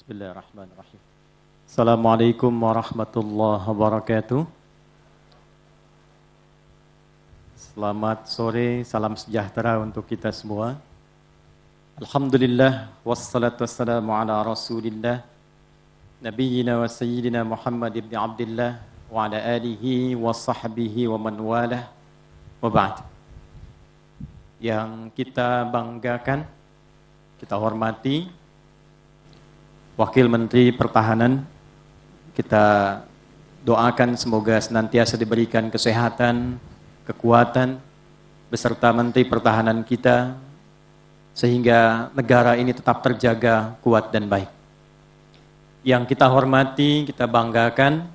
Bismillahirrahmanirrahim. Assalamualaikum warahmatullahi wabarakatuh. Selamat sore, salam sejahtera untuk kita semua. Alhamdulillah, wassalatu wassalamu ala rasulillah, nabiyyina wa sayyidina Muhammad ibn Abdullah, wa ala alihi wa sahbihi wa man walah, wa ba'd. Yang kita banggakan, kita hormati, Wakil Menteri Pertahanan, kita doakan semoga senantiasa diberikan kesehatan, kekuatan, beserta Menteri Pertahanan kita, sehingga negara ini tetap terjaga kuat dan baik. Yang kita hormati, kita banggakan,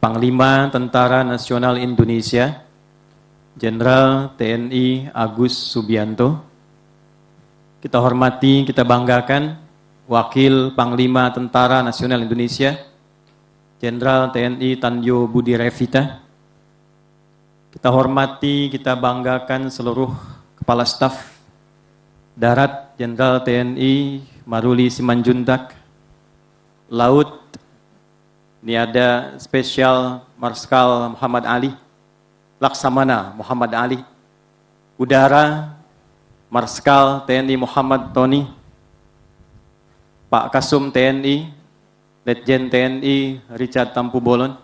Panglima Tentara Nasional Indonesia, Jenderal TNI Agus Subianto. Kita hormati, kita banggakan, Wakil Panglima Tentara Nasional Indonesia, Jenderal TNI Tanyo Budi Revita. Kita hormati, kita banggakan seluruh Kepala Staf Darat, Jenderal TNI Maruli Simanjuntak. Laut, ini ada spesial Marskal Muhammad Ali, Laksamana Muhammad Ali. Udara, Marskal TNI Muhammad Tony. Pak Kasum TNI, Letjen TNI Richard Tampu Bolon.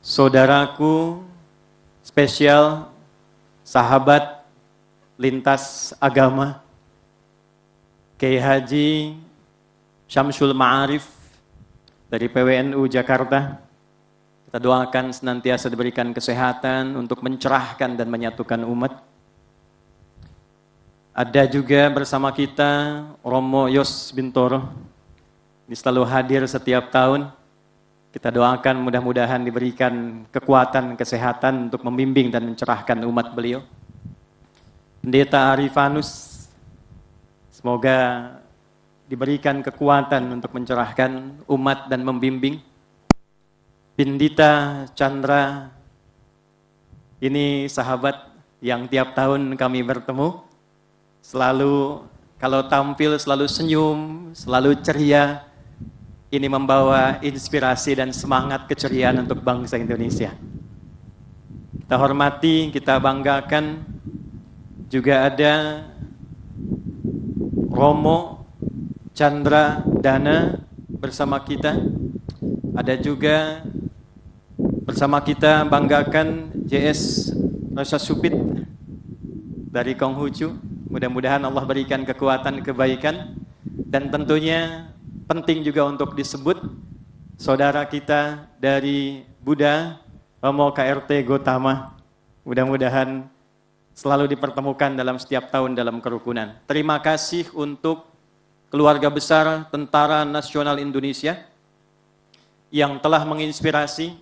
Saudaraku spesial, sahabat lintas agama, Kiai Haji Syamsul Ma'arif dari PWNU Jakarta. Kita doakan senantiasa diberikan kesehatan untuk mencerahkan dan menyatukan umat. Ada juga bersama kita Romo Yos Bintoro. Ini selalu hadir setiap tahun. Kita doakan mudah-mudahan diberikan kekuatan, kesehatan untuk membimbing dan mencerahkan umat beliau. Pendeta Arifanus, semoga diberikan kekuatan untuk mencerahkan umat dan membimbing. Pendeta Chandra, ini sahabat yang tiap tahun kami bertemu. Selalu kalau tampil selalu senyum, selalu ceria. Ini membawa inspirasi dan semangat keceriaan untuk bangsa Indonesia. Kita hormati, kita banggakan. Juga ada Romo Chandra Dana bersama kita. Ada juga bersama kita banggakan JS Rasa Supit dari Konghucu. Mudah-mudahan Allah berikan kekuatan, kebaikan, dan tentunya penting juga untuk disebut saudara kita dari Buddha, Romo KRT Gotama. Mudah-mudahan selalu dipertemukan dalam setiap tahun dalam kerukunan. Terima kasih untuk keluarga besar Tentara Nasional Indonesia yang telah menginspirasi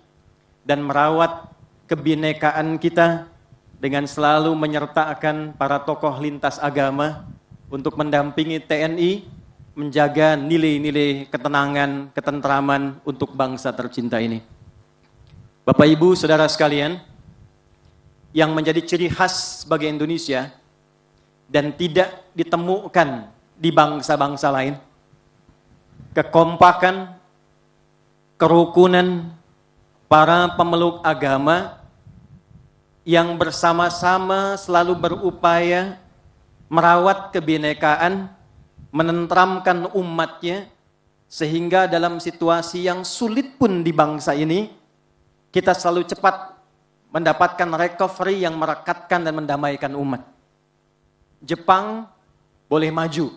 dan merawat kebinekaan kita dengan selalu menyertakan para tokoh lintas agama untuk mendampingi TNI, menjaga nilai-nilai ketenangan, ketentraman untuk bangsa tercinta ini. Bapak Ibu, saudara sekalian, yang menjadi ciri khas bagi Indonesia dan tidak ditemukan di bangsa-bangsa lain, kekompakan, kerukunan para pemeluk agama yang bersama-sama selalu berupaya merawat kebinekaan, menentramkan umatnya, sehingga dalam situasi yang sulit pun di bangsa ini, kita selalu cepat mendapatkan recovery yang merekatkan dan mendamaikan umat. Jepang boleh maju,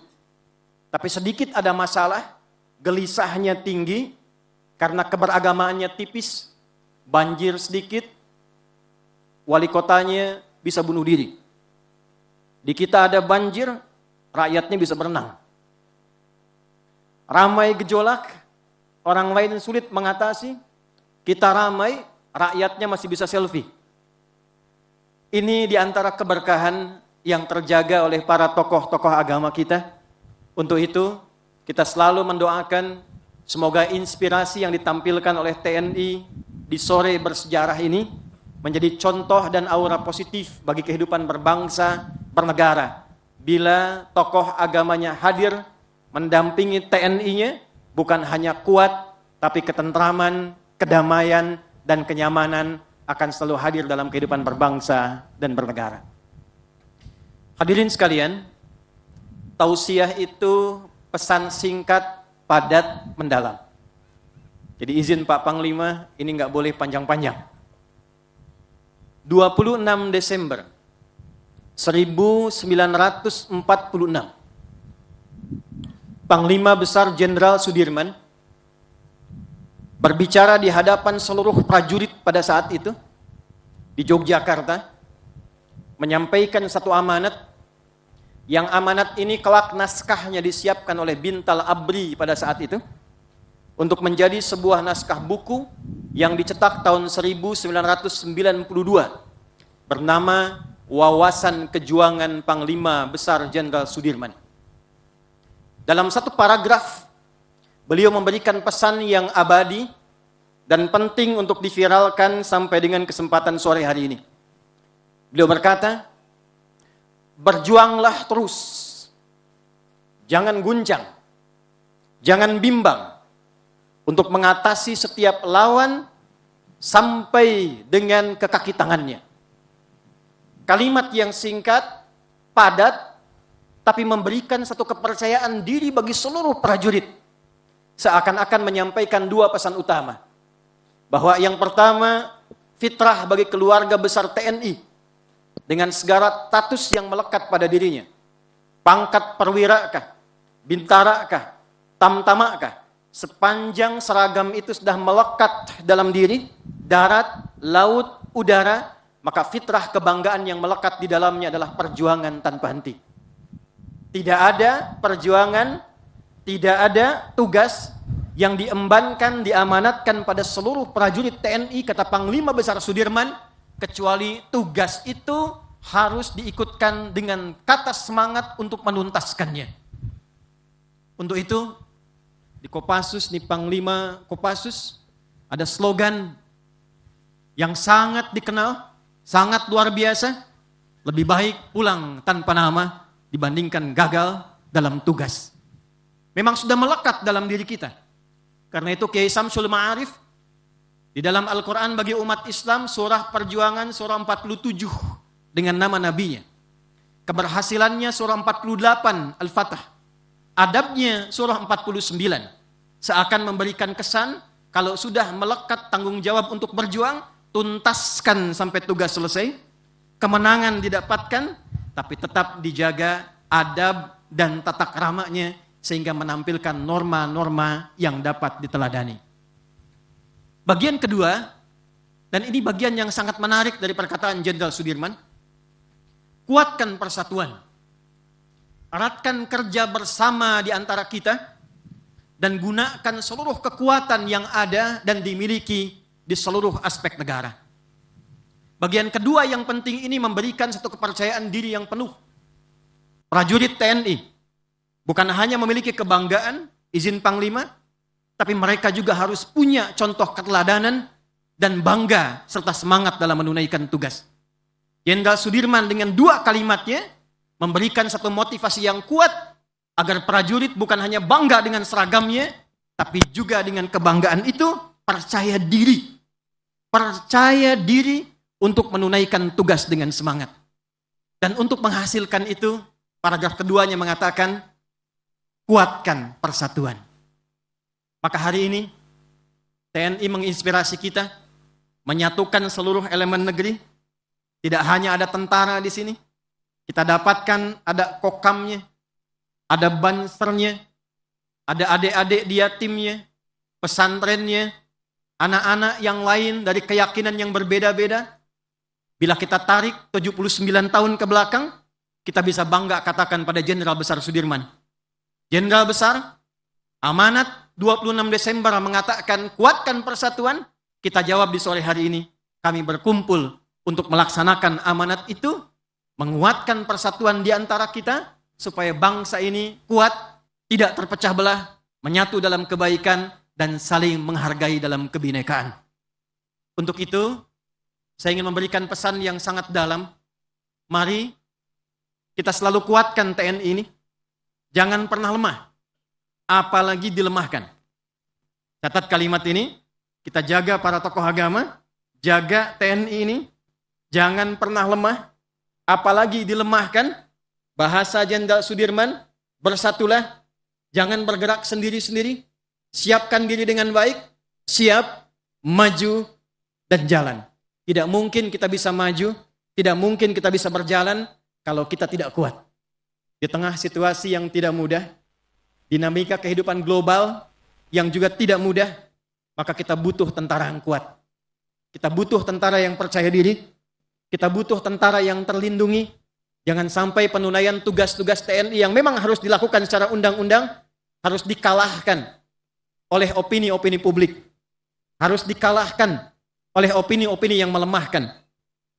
tapi sedikit ada masalah, gelisahnya tinggi, karena keberagamaannya tipis, banjir sedikit, wali kotanya bisa bunuh diri. Di kita ada banjir, rakyatnya bisa berenang. Ramai gejolak, orang lain sulit mengatasi, kita ramai, rakyatnya masih bisa selfie. Ini diantara keberkahan yang terjaga oleh para tokoh-tokoh agama kita. Untuk itu, kita selalu mendoakan semoga inspirasi yang ditampilkan oleh TNI di sore bersejarah ini menjadi contoh dan aura positif bagi kehidupan berbangsa, bernegara. Bila tokoh agamanya hadir mendampingi TNI-nya bukan hanya kuat, tapi ketentraman, kedamaian, dan kenyamanan akan selalu hadir dalam kehidupan berbangsa dan bernegara. Hadirin sekalian, tausiah itu pesan singkat, padat, mendalam. Jadi izin Pak Panglima, ini nggak boleh panjang-panjang. 26 Desember 1946, Panglima Besar Jenderal Sudirman berbicara di hadapan seluruh prajurit pada saat itu di Yogyakarta, menyampaikan satu amanat, yang amanat ini kelak naskahnya disiapkan oleh Bintal Abri pada saat itu untuk menjadi sebuah naskah buku yang dicetak tahun 1992 bernama Wawasan Kejuangan Panglima Besar Jenderal Sudirman. Dalam satu paragraf, beliau memberikan pesan yang abadi dan penting untuk diviralkan sampai dengan kesempatan sore hari ini. Beliau berkata, berjuanglah terus, jangan guncang, jangan bimbang, untuk mengatasi setiap lawan sampai dengan ke kaki tangannya. Kalimat yang singkat, padat, tapi memberikan satu kepercayaan diri bagi seluruh prajurit. Seakan-akan menyampaikan dua pesan utama. Bahwa yang pertama, fitrah bagi keluarga besar TNI dengan segala status yang melekat pada dirinya. Pangkat perwira kah, bintara kah, tamtama kah, sepanjang seragam itu sudah melekat dalam diri, darat, laut, udara, maka fitrah kebanggaan yang melekat di dalamnya adalah perjuangan tanpa henti. Tidak ada perjuangan, tidak ada tugas yang diembankan, diamanatkan pada seluruh prajurit TNI, kata Panglima Besar Sudirman, kecuali tugas itu harus diikutkan dengan kata semangat untuk menuntaskannya. Untuk itu, di Kopassus, di Panglima Kopassus, ada slogan yang sangat dikenal, sangat luar biasa, lebih baik pulang tanpa nama dibandingkan gagal dalam tugas. Memang sudah melekat dalam diri kita. Karena itu Kiai Samsul Ma'arif di dalam Al-Quran bagi umat Islam, surah perjuangan, surah 47 dengan nama nabinya. Keberhasilannya surah 48 Al-Fatah. Adabnya surah 49. Seakan memberikan kesan, kalau sudah melekat tanggung jawab untuk berjuang, tuntaskan sampai tugas selesai. Kemenangan didapatkan, tapi tetap dijaga adab dan tata keramanya sehingga menampilkan norma-norma yang dapat diteladani. Bagian kedua, dan ini bagian yang sangat menarik dari perkataan Jenderal Sudirman, kuatkan persatuan, eratkan kerja bersama di antara kita, dan gunakan seluruh kekuatan yang ada dan dimiliki di seluruh aspek negara. Bagian kedua yang penting ini memberikan satu kepercayaan diri yang penuh. Prajurit TNI bukan hanya memiliki kebanggaan, izin Panglima, tapi mereka juga harus punya contoh keteladanan dan bangga serta semangat dalam menunaikan tugas. Jenderal Sudirman dengan dua kalimatnya memberikan satu motivasi yang kuat agar prajurit bukan hanya bangga dengan seragamnya, tapi juga dengan kebanggaan itu percaya diri. Percaya diri untuk menunaikan tugas dengan semangat. Dan untuk menghasilkan itu, paragraf keduanya mengatakan, kuatkan persatuan. Maka hari ini, TNI menginspirasi kita, menyatukan seluruh elemen negeri. Tidak hanya ada tentara di sini, kita dapatkan ada kokamnya, ada bansernya, ada adik-adik dia timnya, pesantrennya, anak-anak yang lain dari keyakinan yang berbeda-beda. Bila kita tarik 79 tahun ke belakang, kita bisa bangga katakan pada Jenderal Besar Sudirman. Jenderal Besar, amanat 26 Desember mengatakan kuatkan persatuan, kita jawab di sore hari ini, kami berkumpul untuk melaksanakan amanat itu, menguatkan persatuan di antara kita, supaya bangsa ini kuat, tidak terpecah belah, menyatu dalam kebaikan, dan saling menghargai dalam kebinekaan. Untuk itu, saya ingin memberikan pesan yang sangat dalam. Mari kita selalu kuatkan TNI ini. Jangan pernah lemah. apalagi dilemahkan. Catat kalimat ini, kita jaga para tokoh agama, jaga TNI ini, jangan pernah lemah, apalagi dilemahkan. Bahasa Jenderal Sudirman, bersatulah, jangan bergerak sendiri-sendiri, siapkan diri dengan baik, siap, maju, dan jalan. Tidak mungkin kita bisa maju, tidak mungkin kita bisa berjalan kalau kita tidak kuat. Di tengah situasi yang tidak mudah, dinamika kehidupan global yang juga tidak mudah, maka kita butuh tentara yang kuat. Kita butuh tentara yang percaya diri, kita butuh tentara yang terlindungi. Jangan sampai penunaian tugas-tugas TNI yang memang harus dilakukan secara undang-undang harus dikalahkan oleh opini-opini publik. Harus dikalahkan oleh opini-opini yang melemahkan.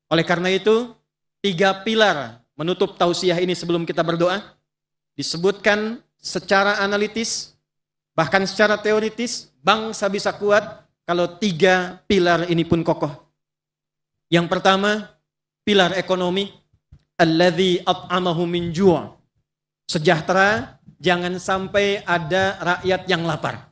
Oleh karena itu, 3 pilar menutup tausiah ini sebelum kita berdoa disebutkan secara analitis, bahkan secara teoritis, bangsa bisa kuat kalau 3 pilar ini pun kokoh. Yang pertama, pilar ekonomi, alladzi at'amahu min ju'. Sejahtera, jangan sampai ada rakyat yang lapar.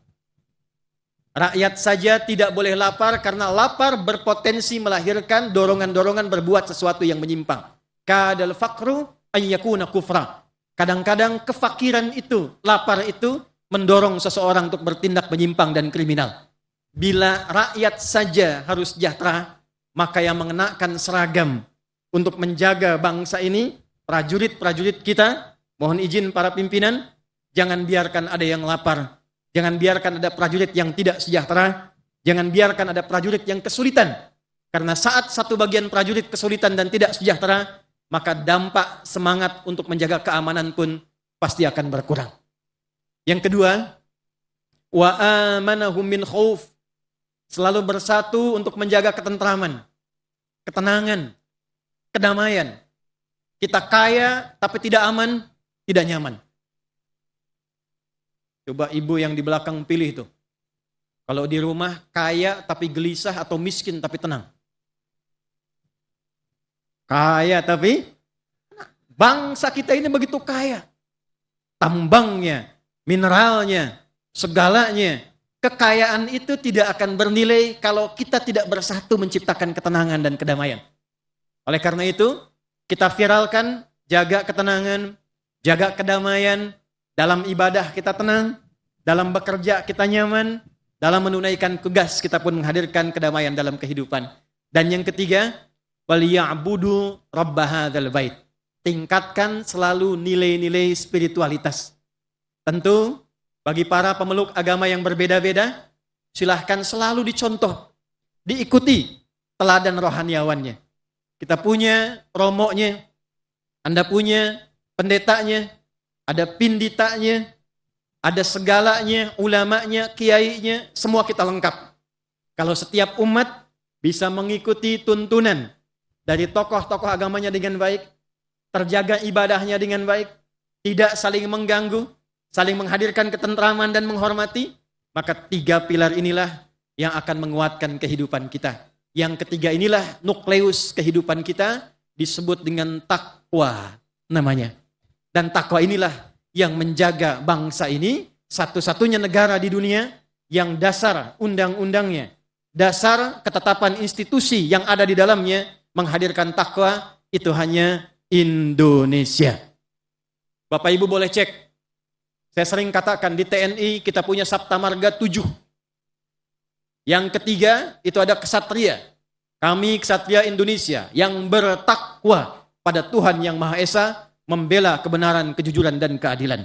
Rakyat saja tidak boleh lapar karena lapar berpotensi melahirkan dorongan-dorongan berbuat sesuatu yang menyimpang. Kadal faqru ayyakuna kufra. Kadang-kadang kefakiran itu, lapar itu mendorong seseorang untuk bertindak menyimpang dan kriminal. Bila rakyat saja harus sejahtera, maka yang mengenakan seragam untuk menjaga bangsa ini, prajurit-prajurit kita, mohon izin para pimpinan, jangan biarkan ada yang lapar, jangan biarkan ada prajurit yang tidak sejahtera, jangan biarkan ada prajurit yang kesulitan. Karena saat satu bagian prajurit kesulitan dan tidak sejahtera, maka dampak semangat untuk menjaga keamanan pun pasti akan berkurang. Yang kedua, wa amanahum min khauf. Selalu bersatu untuk menjaga ketentraman, ketenangan, kedamaian. Kita kaya tapi tidak aman, tidak nyaman. Coba ibu yang di belakang pilih itu. Kalau di rumah kaya tapi gelisah atau miskin tapi tenang. Kaya tapi bangsa kita ini begitu kaya. Tambangnya, mineralnya, segalanya. Kekayaan itu tidak akan bernilai kalau kita tidak bersatu menciptakan ketenangan dan kedamaian. Oleh karena itu, kita viralkan, jaga ketenangan, jaga kedamaian, dalam ibadah kita tenang, dalam bekerja kita nyaman, dalam menunaikan tugas kita pun menghadirkan kedamaian dalam kehidupan. Dan yang ketiga, waliya'budu rabb hadzal bait. Tingkatkan selalu nilai-nilai spiritualitas. Tentu bagi para pemeluk agama yang berbeda-beda, silahkan selalu dicontoh, diikuti teladan rohaniawannya. Kita punya romoknya, Anda punya pendetanya, ada pinditanya, ada segalanya, ulamanya, kiainya, semua kita lengkap. Kalau setiap umat bisa mengikuti tuntunan dari tokoh-tokoh agamanya dengan baik, terjaga ibadahnya dengan baik, tidak saling mengganggu, saling menghadirkan ketentraman dan menghormati, maka 3 pilar inilah yang akan menguatkan kehidupan kita. Yang ketiga inilah nukleus kehidupan kita, disebut dengan takwa namanya. Dan takwa inilah yang menjaga bangsa ini, satu-satunya negara di dunia yang dasar undang-undangnya, dasar ketetapan institusi yang ada di dalamnya menghadirkan takwa, itu hanya Indonesia. Bapak Ibu boleh cek. Saya sering katakan di TNI kita punya Sabta Marga 7. Yang ketiga itu ada kesatria. Kami kesatria Indonesia yang bertakwa pada Tuhan Yang Maha Esa, membela kebenaran, kejujuran, dan keadilan.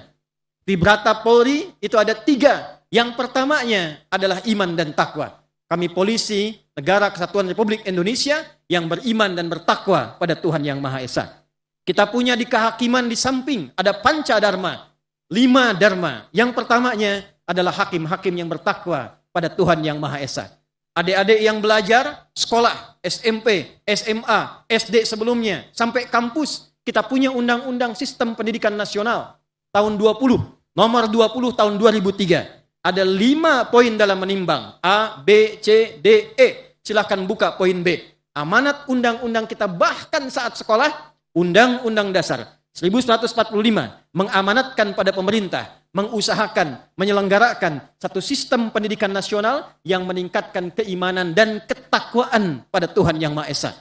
Di Brata Polri itu ada 3. Yang pertamanya adalah iman dan takwa. Kami polisi Negara Kesatuan Republik Indonesia yang beriman dan bertakwa pada Tuhan Yang Maha Esa. Kita punya di kehakiman di samping ada Panca Dharma. 5 dharma. Yang pertamanya adalah hakim-hakim yang bertakwa pada Tuhan Yang Maha Esa. Adik-adik yang belajar sekolah, SMP, SMA, SD sebelumnya, sampai kampus, kita punya Undang-Undang Sistem Pendidikan Nasional tahun 20, nomor 20 tahun 2003. Ada 5 poin dalam menimbang, A, B, C, D, E. Silahkan buka poin B. Amanat undang-undang kita bahkan saat sekolah, Undang-Undang Dasar 1145 mengamanatkan pada pemerintah mengusahakan, menyelenggarakan satu sistem pendidikan nasional yang meningkatkan keimanan dan ketakwaan pada Tuhan Yang Maha Esa.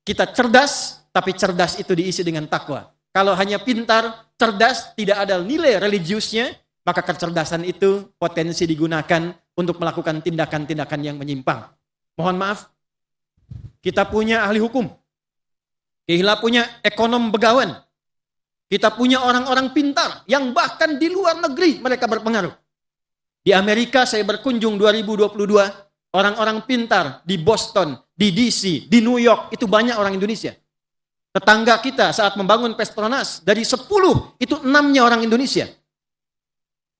Kita cerdas, tapi cerdas itu diisi dengan takwa. Kalau hanya pintar, cerdas, tidak ada nilai religiusnya, maka kecerdasan itu potensi digunakan untuk melakukan tindakan-tindakan yang menyimpang. Mohon maaf, kita punya ahli hukum, kita punya ekonom begawan, kita punya orang-orang pintar yang bahkan di luar negeri mereka berpengaruh. Di Amerika saya berkunjung 2022, orang-orang pintar di Boston, di DC, di New York, itu banyak orang Indonesia. Tetangga kita saat membangun Petronas, dari 10 itu 6-nya orang Indonesia.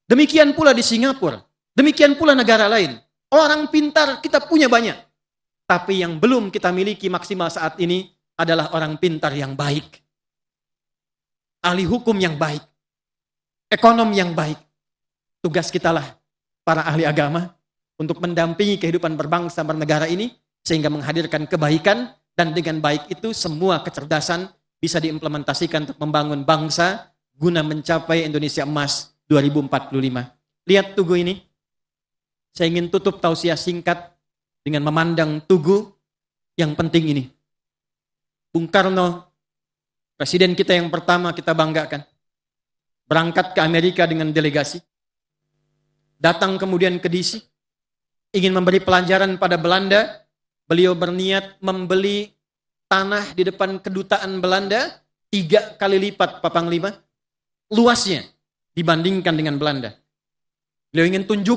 Demikian pula di Singapura, demikian pula negara lain. Orang pintar kita punya banyak. Tapi yang belum kita miliki maksimal saat ini adalah orang pintar yang baik. Ahli hukum yang baik, ekonom yang baik. Tugas kitalah para ahli agama untuk mendampingi kehidupan berbangsa bernegara ini sehingga menghadirkan kebaikan, dan dengan baik itu semua kecerdasan bisa diimplementasikan untuk membangun bangsa guna mencapai Indonesia Emas 2045. Lihat tugu ini. Saya ingin tutup tausiah singkat dengan memandang tugu yang penting ini. Bung Karno, presiden kita yang pertama kita banggakan, berangkat ke Amerika dengan delegasi, datang kemudian ke DC, ingin memberi pelajaran pada Belanda. Beliau berniat membeli tanah di depan kedutaan Belanda 3 kali lipat Pak Panglima luasnya dibandingkan dengan Belanda. Beliau ingin tunjuk